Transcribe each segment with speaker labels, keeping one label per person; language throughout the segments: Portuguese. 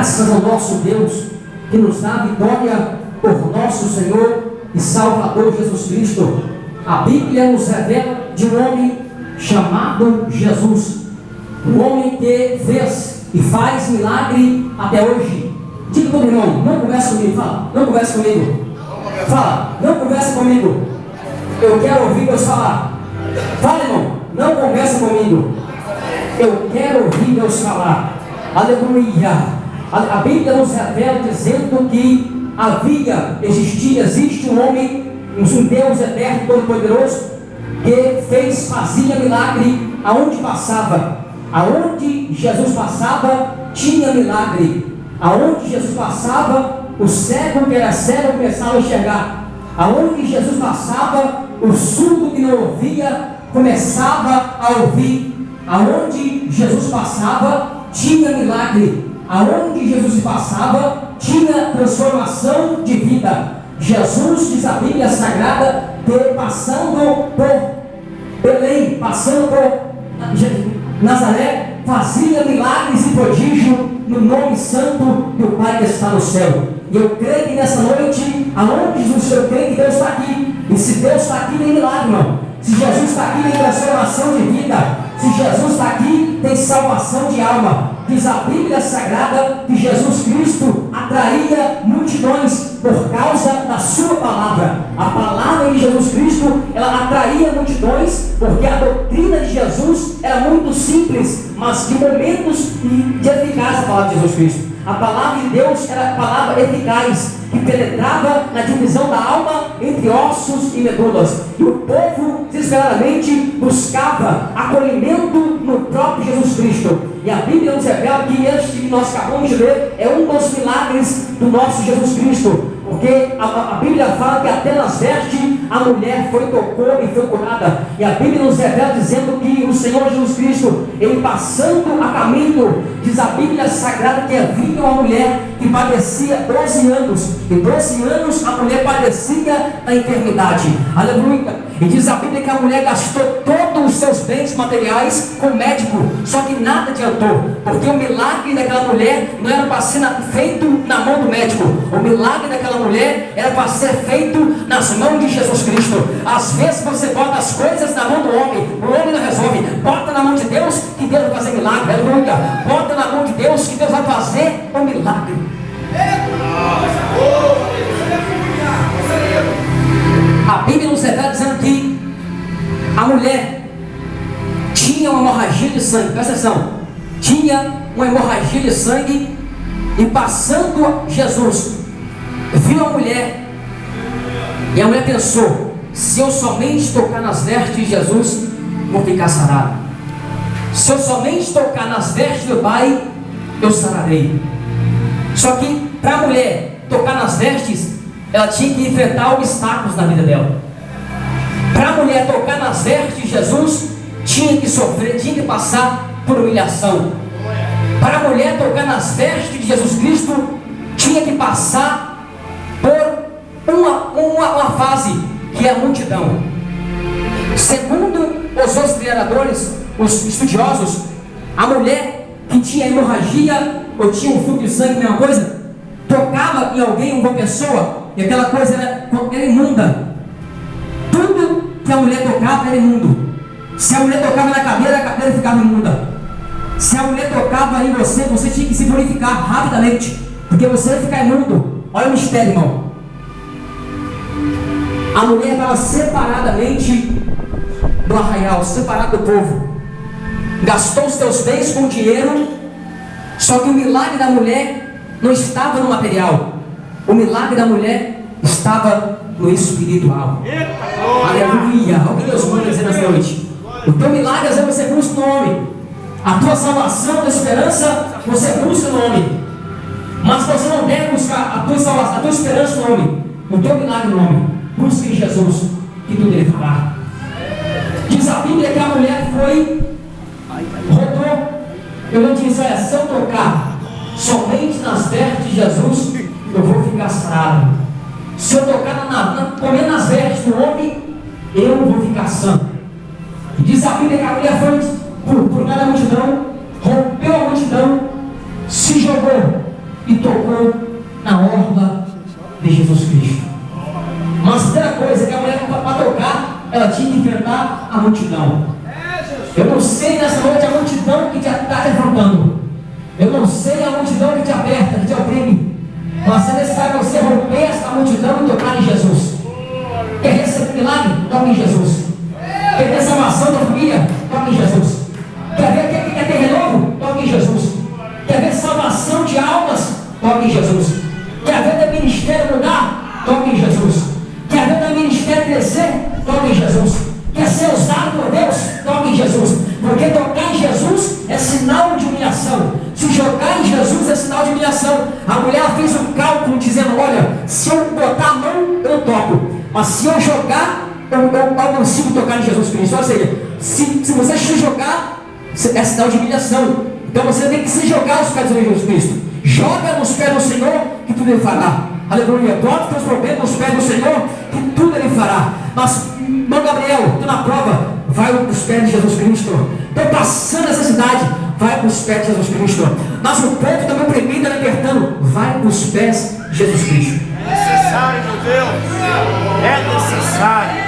Speaker 1: Graças ao nosso Deus, que nos dá vitória por nosso Senhor e Salvador Jesus Cristo. A Bíblia nos revela de um homem chamado Jesus, um homem que fez e faz milagre até hoje. Diga para o irmão, não conversa comigo, fala, não conversa comigo. Fala, não conversa comigo. Eu quero ouvir Deus falar. Fala, irmão, não conversa comigo. Eu quero ouvir Deus falar. Aleluia. A Bíblia nos revela dizendo que existe um homem, um Deus eterno, todo-poderoso, que fazia milagre aonde passava. Aonde Jesus passava, tinha milagre. Aonde Jesus passava, o cego que era cego começava a enxergar. Aonde Jesus passava, o surdo que não ouvia começava a ouvir. Aonde Jesus passava, tinha milagre. Aonde Jesus passava, tinha transformação de vida. Jesus, diz a Bíblia Sagrada, passando por Belém, passando por Nazaré, fazia milagres e prodígios no nome santo do Pai que está no céu. E eu creio que nessa noite, aonde Jesus, eu creio que Deus está aqui. E se Deus está aqui, tem milagre, irmão. Se Jesus está aqui, tem transformação de vida. Se Jesus está aqui, tem salvação de alma. Diz a Bíblia Sagrada que Jesus Cristo atraía multidões por causa da sua palavra. A palavra de Jesus Cristo, ela atraía multidões porque a doutrina de Jesus era muito simples, mas de momentos de eficácia a palavra de Jesus Cristo. A palavra de Deus era a palavra eficaz, que penetrava na divisão da alma entre ossos e medulas. E o povo desesperadamente buscava acolhimento no próprio Jesus Cristo. E a Bíblia nos revela que este que nós acabamos de ler é um dos milagres do nosso Jesus Cristo. Porque a Bíblia fala que até nas vestes a mulher tocou e foi curada. E a Bíblia nos revela dizendo que o Senhor Jesus Cristo, ele passando a caminho, diz a Bíblia Sagrada que havia uma mulher que padecia 12 anos. E 12 anos a mulher padecia da enfermidade. Aleluia. E diz a Bíblia que a mulher gastou todos os seus bens materiais com o médico, só que nada adiantou, porque o milagre daquela mulher não era para ser feito na mão do médico. O milagre daquela mulher era para ser feito nas mãos de Jesus Cristo. Às vezes você bota as coisas na mão do homem, o homem não resolve. Bota na mão de Deus, que Deus vai fazer milagre. Aleluia. Bota na mão de Deus, que Deus vai fazer um milagre. A Bíblia nos revela dizendo que a mulher tinha uma hemorragia de sangue. Presta atenção. Tinha uma hemorragia de sangue. E passando Jesus, viu a mulher. E a mulher pensou: se eu somente tocar nas vestes de Jesus, vou ficar sarado. Se eu somente tocar nas vestes do Pai, eu sararei. Só que para a mulher tocar nas vestes, ela tinha que enfrentar obstáculos na vida dela. Para a mulher tocar nas vestes de Jesus, tinha que sofrer, tinha que passar por humilhação. Para a mulher tocar nas vestes de Jesus Cristo, tinha que passar por uma fase, que é a multidão. Segundo os historiadores, os estudiosos, a mulher que tinha hemorragia ou tinha um fluxo de sangue, mesma coisa, tocava em alguém, uma pessoa, e aquela coisa era imunda. Tudo que a mulher tocava era imundo. Se a mulher tocava na cadeira, a cadeira ficava imunda. Se a mulher tocava em você, você tinha que se purificar rapidamente, porque você ia ficar imundo. Olha o mistério, irmão. A mulher estava separadamente do arraial, separada do povo. Gastou os seus bens com dinheiro. Só que o milagre da mulher não estava no material. O milagre da mulher estava no espiritual. Aleluia. Olha o que Deus manda dizer nessa noite. O teu milagre às vezes você busca no homem. A tua salvação, a tua esperança, você busca no homem. Mas você não deve buscar a tua salvação, a tua esperança no homem. O teu milagre no homem. Busca em Jesus, que tudo ele fará. Diz a Bíblia que a mulher rodou. Eu não disse: olha, se eu tocar somente nas vestes de Jesus, eu vou ficar sarado. Se eu tocar comer nas vestes do homem, eu vou ficar santo. E diz a Bíblia que a mulher foi por cada multidão, rompeu a multidão, se jogou e tocou na orla de Jesus Cristo. Mas a primeira coisa que a mulher, para tocar, ela tinha que enfrentar a multidão. Eu não sei nessa noite a multidão que te está levantando. Eu não sei a multidão que te aperta, que te oprime. Mas é necessário você romper essa multidão e tocar em Jesus. Quer receber milagre? Toque em Jesus. Quer ter salvação da família? Toque em Jesus. Quer ter renovo? Toque em Jesus. Quer ver salvação de almas? Toque em Jesus. Quer ver teu ministério mudar? Toque em Jesus. Quer ver teu ministério crescer? Toque em Jesus. Quer ser usado por Deus? Toque em Jesus. Porque tocar em Jesus é sinal de humilhação. Se jogar em Jesus é sinal de humilhação. A mulher fez um cálculo dizendo: olha, se eu botar a mão, eu toco. Mas se eu jogar, eu consigo tocar em Jesus Cristo. Ou seja, se você se jogar, é sinal de humilhação. Então você tem que se jogar aos pés de Jesus Cristo. Joga nos pés do Senhor, que tudo Ele fará. Aleluia. Bota os teus problemas nos pés do Senhor, que tudo Ele fará. Mas, irmão Gabriel, estou na prova. Vai para os pés de Jesus Cristo. Estou passando necessidade. Vai para os pés de Jesus Cristo. Mas o povo está me oprimindo, libertando. Vai para os pés de Jesus Cristo.
Speaker 2: É necessário, meu Deus. É necessário.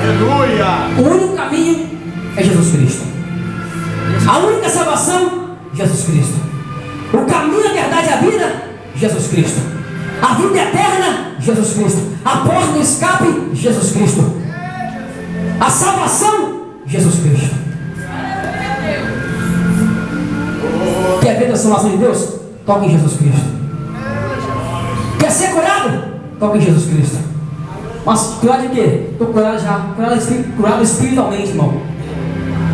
Speaker 2: Aleluia.
Speaker 1: O único caminho é Jesus Cristo. A única salvação, Jesus Cristo. O caminho, a verdade e a vida, Jesus Cristo. A vida eterna, Jesus Cristo. A porta do escape, Jesus Cristo. A salvação, Jesus Cristo. Quer ver a salvação de Deus? Toque em Jesus Cristo. Quer ser curado? Toque em Jesus Cristo. Mas curado de quê? Estou curado já. Curado espiritualmente, irmão.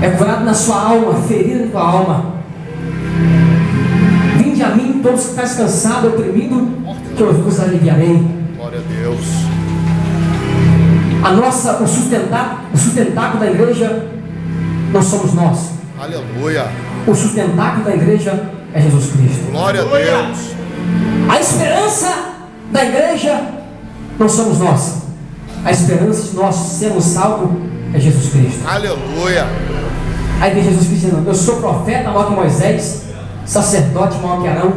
Speaker 1: É curado na sua alma, ferido na tua alma. Vinde a mim, todos que estáis cansados, oprimidos, que eu vos aliviarei.
Speaker 3: Glória a Deus.
Speaker 1: O sustentáculo da igreja não somos nós.
Speaker 3: Aleluia.
Speaker 1: O sustentáculo da igreja é Jesus Cristo.
Speaker 3: Glória a Deus.
Speaker 1: A esperança da igreja não somos nós. A esperança de nós sermos salvos é Jesus Cristo.
Speaker 3: Aleluia.
Speaker 1: Aí vem Jesus Cristo dizendo: eu sou profeta maior que Moisés, sacerdote maior que Arão,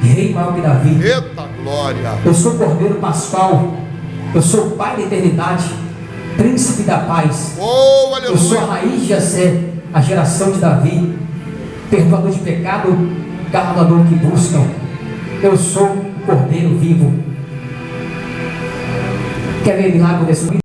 Speaker 1: rei maior que Davi.
Speaker 3: Eita glória.
Speaker 1: Eu sou cordeiro pascual. Eu sou pai da eternidade, príncipe da paz.
Speaker 3: Oh,
Speaker 1: Eu sou a
Speaker 3: aleluia.
Speaker 1: raiz de Jessé, a geração de Davi, perdoador de pecado, galardoador que buscam. Eu sou o cordeiro vivo. Quer ver milagre desse?